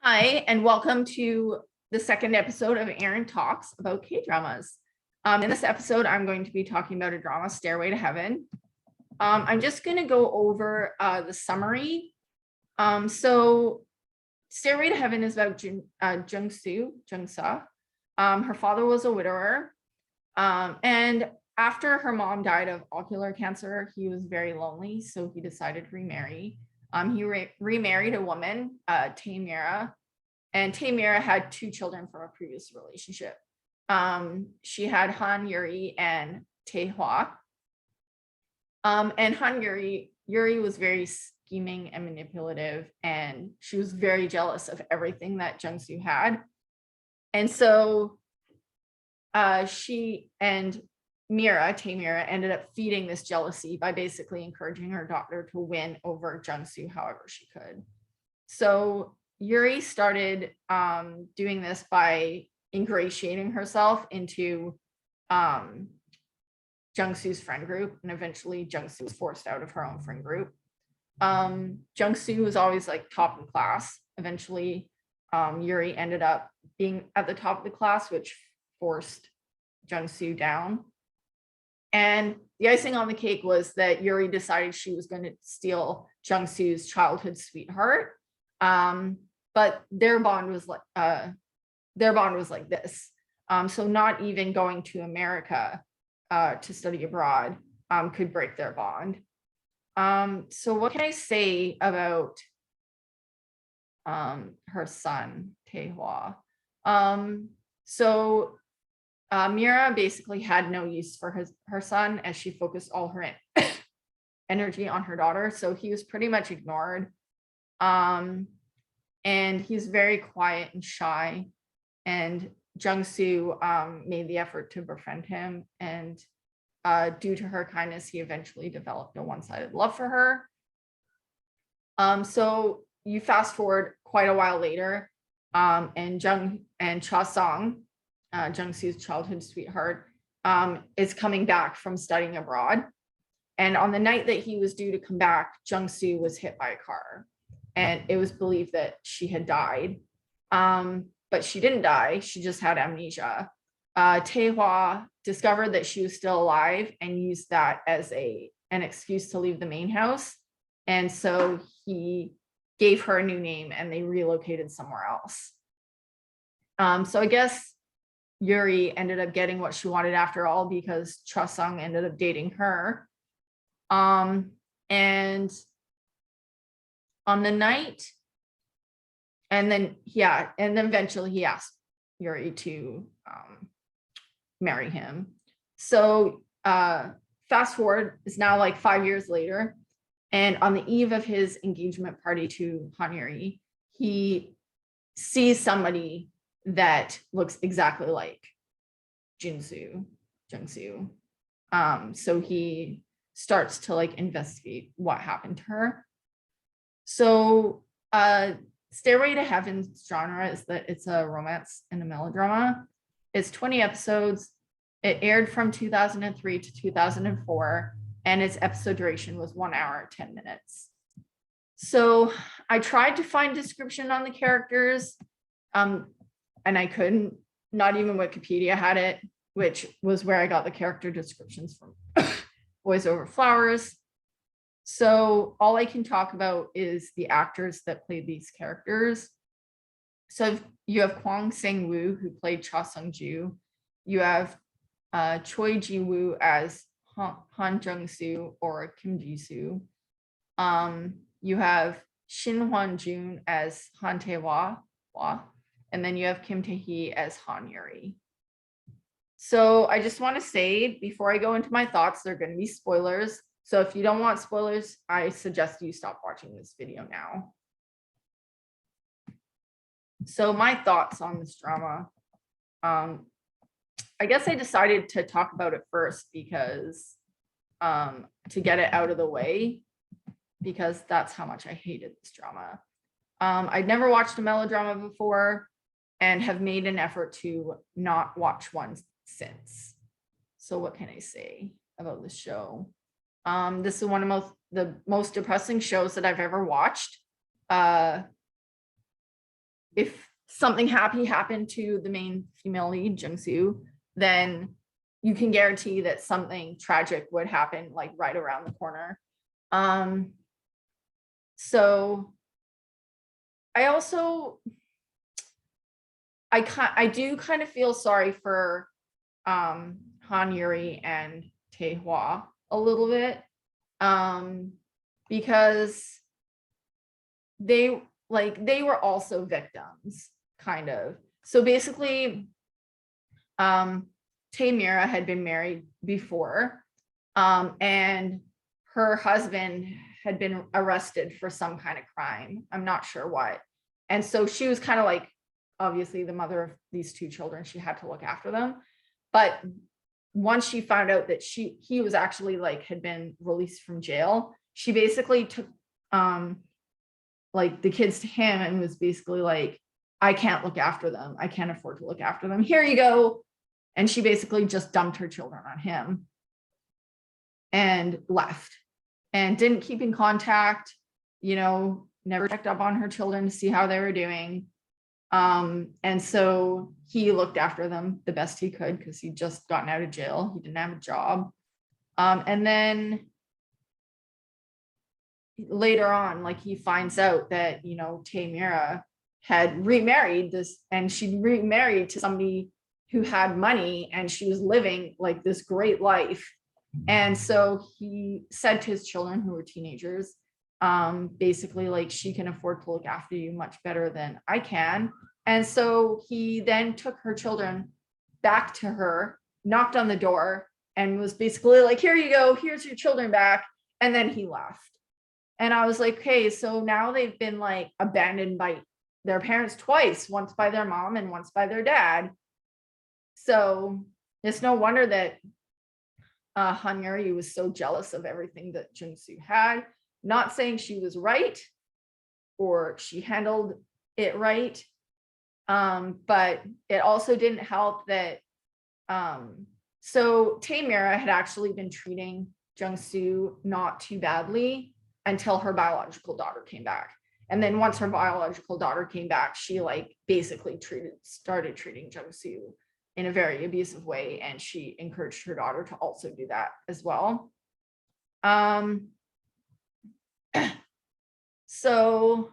Hi, and welcome to the second episode of Erin Talks about K-dramas. In this episode, I'm going to be talking about Kdrama Stairway to Heaven. I'm just going to go over the summary. So Stairway to Heaven is about Jungsa. Her father was a widower. And after her mom died of ocular cancer, he was very lonely, so he decided to remarry. He remarried a woman, Tamira, and Tamira had two children from a previous relationship. She had Han Yuri and Taehwa. And Han Yuri was very scheming and manipulative, and she was very jealous of everything that Jungsu had. And so she and Tamira, ended up feeding this jealousy by basically encouraging her daughter to win over Jungsu however she could. So Yuri started doing this by ingratiating herself into Jungsu's friend group, and eventually Jungsu was forced out of her own friend group. Jungsu was always like top in class. Eventually, Yuri ended up being at the top of the class, which forced Jungsu down. And the icing on the cake was that Yuri decided she was going to steal Jungsu's childhood sweetheart. But their bond was like this. So not even going to America to study abroad could break their bond. So what can I say about her son, Taehwa? Mira basically had no use for her son, as she focused all her energy on her daughter. So he was pretty much ignored. And he's very quiet and shy. And Jungsu made the effort to befriend him. And due to her kindness, he eventually developed a one-sided love for her. So you fast forward quite a while later, and Cha Song, Jungsu's childhood sweetheart, is coming back from studying abroad. And on the night that he was due to come back, Jungsu was hit by a car. And it was believed that she had died. But she didn't die. She just had amnesia. Taehwa discovered that she was still alive and used that as an excuse to leave the main house. And so he gave her a new name and they relocated somewhere else. So I guess Yuri ended up getting what she wanted after all, because Cha Sung ended up dating her. And on the night, and then eventually he asked Yuri to marry him. So fast forward, it's now like 5 years later, and on the eve of his engagement party to Han Yuri, he sees somebody that looks exactly like Jungsu. So he starts to like investigate what happened to her. So Stairway to Heaven's genre is that it's a romance and a melodrama. It's 20 episodes. It aired from 2003 to 2004, and its episode duration was 1 hour, 10 minutes. So I tried to find description on the characters, and I couldn't. Not even Wikipedia had it, which was where I got the character descriptions from Voice Over Flowers. So all I can talk about is the actors that played these characters. So you have Kwang Sang-woo, who played Cha Sung-ju. You have Choi Ji-woo as Han Jung-soo or Kim Ji-soo. You have Shin Hwan-jun as Han Tae-hwa, and then you have Kim Tae-hee as Han Yuri. So I just want to say, before I go into my thoughts, there are going to be spoilers. So if you don't want spoilers, I suggest you stop watching this video now. So my thoughts on this drama. I guess I decided to talk about it first because to get it out of the way, because that's how much I hated this drama. I'd never watched a melodrama before and have made an effort to not watch one since. So what can I say about this show? This is one of the most depressing shows that I've ever watched. if something happy happened to the main female lead, Jung-soo, then you can guarantee that something tragic would happen like right around the corner. So I also, I do kind of feel sorry for Han Yuri and Taehwa a little bit, because they were also victims, kind of. So basically, Tae-mira had been married before, and her husband had been arrested for some kind of crime. I'm not sure what. And so she was kind of like, obviously the mother of these two children, she had to look after them. But once she found out that he was actually like had been released from jail, she basically took like the kids to him and was basically like, I can't look after them. I can't afford to look after them. Here you go. And she basically just dumped her children on him and left and didn't keep in contact, you know, never checked up on her children to see how they were doing. And so he looked after them the best he could because he'd just gotten out of jail. He didn't have a job. And then later on, like he finds out that, you know, Tae-mira had remarried this, and she'd remarried to somebody who had money, and she was living like this great life. And so he said to his children, who were teenagers, basically like, she can afford to look after you much better than I can. And so he then took her children back to her, knocked on the door, and was basically like, here you go, here's your children back. And then he left. And I was like, okay, so now they've been like abandoned by their parents twice, once by their mom and once by their dad. So it's no wonder that Han Yuri was so jealous of everything that Jung-soo had. Not saying she was right or she handled it right, but it also didn't help that. So Tae-mira had actually been treating Jung-soo not too badly until her biological daughter came back. And then once her biological daughter came back, she like basically started treating Jung-soo in a very abusive way, and she encouraged her daughter to also do that as well. So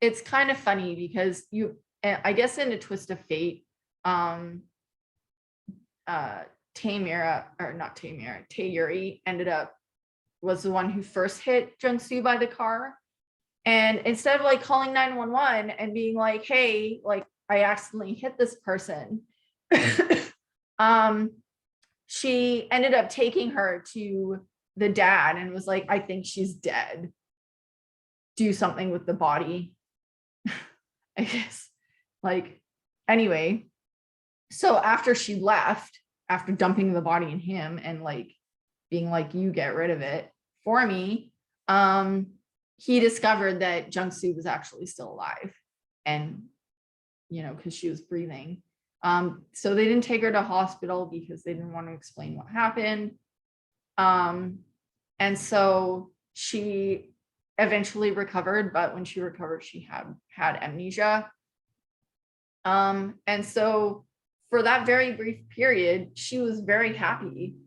it's kind of funny because I guess in a twist of fate, Tae-mira, or not Tae-mira, Tae-yuri was the one who first hit Jung-soo by the car. And instead of like calling 911 and being like, hey, like I accidentally hit this person, she ended up taking her to the dad and was like, I think she's dead. Do something with the body. I guess. Like, anyway, so after she left, after dumping the body in him and like being like, you get rid of it for me, he discovered that Jung-soo was actually still alive, and you know, because she was breathing. So they didn't take her to hospital because they didn't want to explain what happened. And so she eventually recovered, but when she recovered, she had amnesia. And so for that very brief period, she was very happy,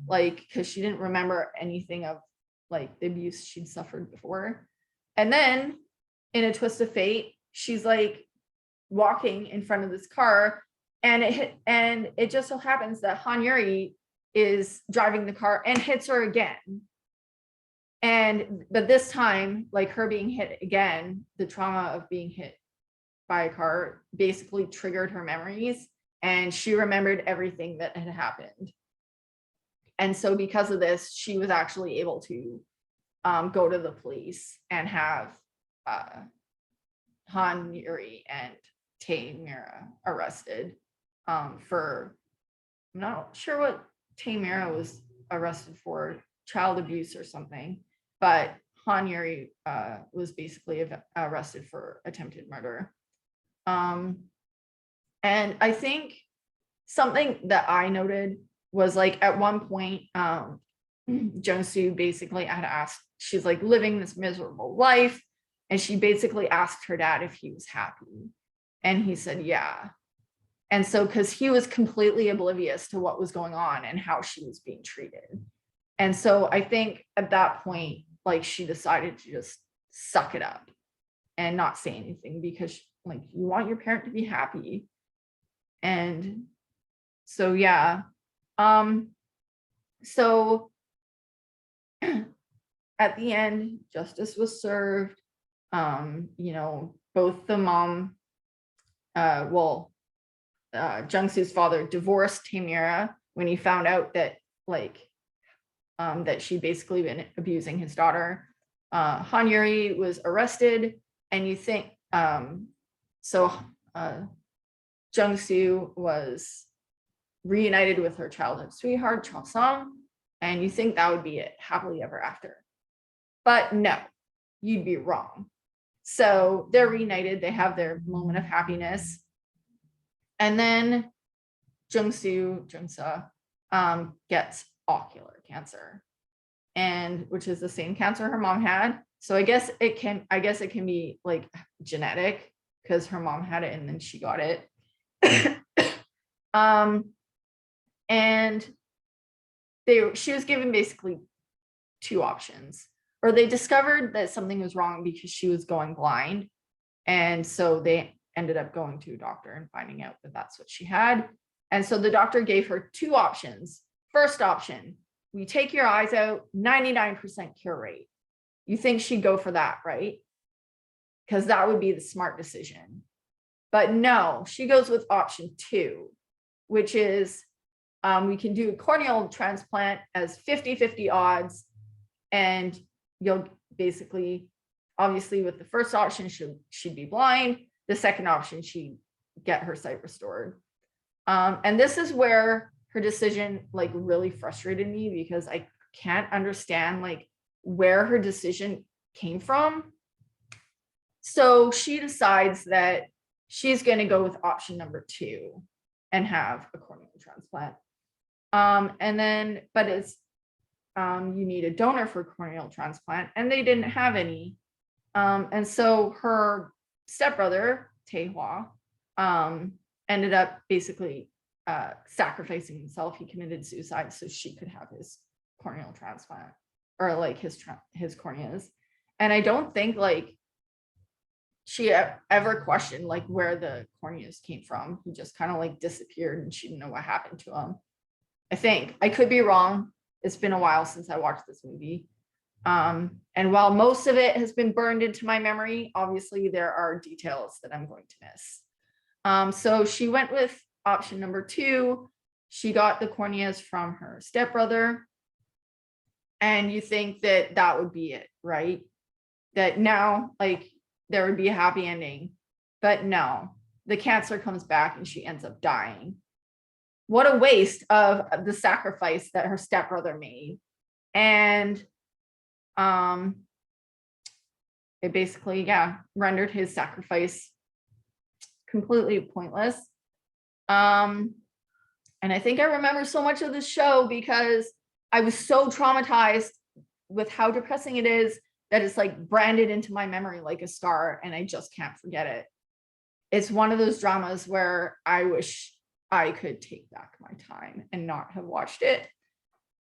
like, because she didn't remember anything of like the abuse she'd suffered before. And then in a twist of fate, she's like walking in front of this car, and it just so happens that Han Yuri is driving the car and hits her again. But this time, like her being hit again, the trauma of being hit by a car basically triggered her memories, and she remembered everything that had happened. And so because of this, she was actually able to go to the police and have Han Yuri and Tae-mira arrested for, I'm not sure what Tae-mira was arrested for, child abuse or something, but Han Yuri was basically arrested for attempted murder. And I think something that I noted was like at one point, Jung-soo basically had asked, she's like living this miserable life, And she basically asked her dad if he was happy. And he said, yeah. And so, because he was completely oblivious to what was going on and how she was being treated. And so I think at that point, like, she decided to just suck it up and not say anything, because like, you want your parent to be happy. And so, yeah. So at the end, justice was served. You know, both the mom, Jungsu's father divorced Tamira when he found out that that she'd basically been abusing his daughter. Han Yuri was arrested, and you think Jungsu was reunited with her childhood sweetheart Chosong, and you think that would be it, happily ever after. But no, you'd be wrong. So they're reunited, they have their moment of happiness, and then Jungsa gets ocular cancer, and which is the same cancer her mom had. So I guess it can be like genetic, because her mom had it and then she got it. And she was given basically two options, or they discovered that something was wrong because she was going blind. And so they ended up going to a doctor and finding out that that's what she had. And so the doctor gave her two options. First option, we take your eyes out, 99% cure rate. You think she'd go for that, right? Because that would be the smart decision. But no, she goes with option two, which is we can do a corneal transplant as 50-50 odds. And you'll basically, obviously with the first option, she'd be blind. The second option, she'd get her sight restored. And this is where her decision like really frustrated me, because I can't understand like where her decision came from. So she decides that she's going to go with option number two and have a corneal transplant. But it's you need a donor for corneal transplant, and they didn't have any. And so her stepbrother, Taehwa, ended up basically sacrificing himself. He committed suicide so she could have his corneal transplant, or like his corneas. And I don't think like she ever questioned like where the corneas came from. He just kind of like disappeared, and she didn't know what happened to him. I think. I could be wrong. It's been a while since I watched this movie. And while most of it has been burned into my memory, obviously there are details that I'm going to miss. So she went with option number two. She got the corneas from her stepbrother. And you think that that would be it, right? That now, like, there would be a happy ending. But no, the cancer comes back and she ends up dying. What a waste of the sacrifice that her stepbrother made. And it basically, rendered his sacrifice completely pointless. And I think I remember so much of this show because I was so traumatized with how depressing it is that it's like branded into my memory like a scar, and I just can't forget it. It's one of those dramas where I wish I could take back my time and not have watched it.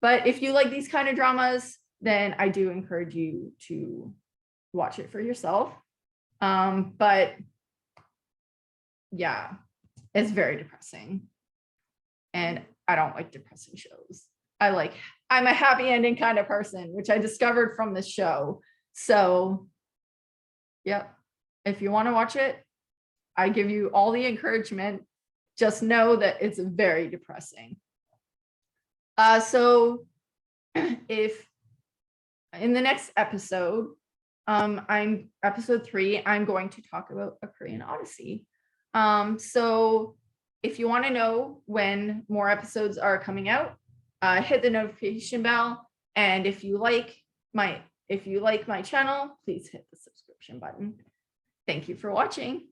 But if you like these kind of dramas, then I do encourage you to watch it for yourself. But yeah, it's very depressing. And I don't like depressing shows. I'm a happy ending kind of person, which I discovered from this show. So, yep, if you want to watch it, I give you all the encouragement. Just know that it's very depressing. So if in the next episode, I'm episode 3, I'm going to talk about A Korean Odyssey. So if you want to know when more episodes are coming out, hit the notification bell. And if you like my channel, please hit the subscription button. Thank you for watching.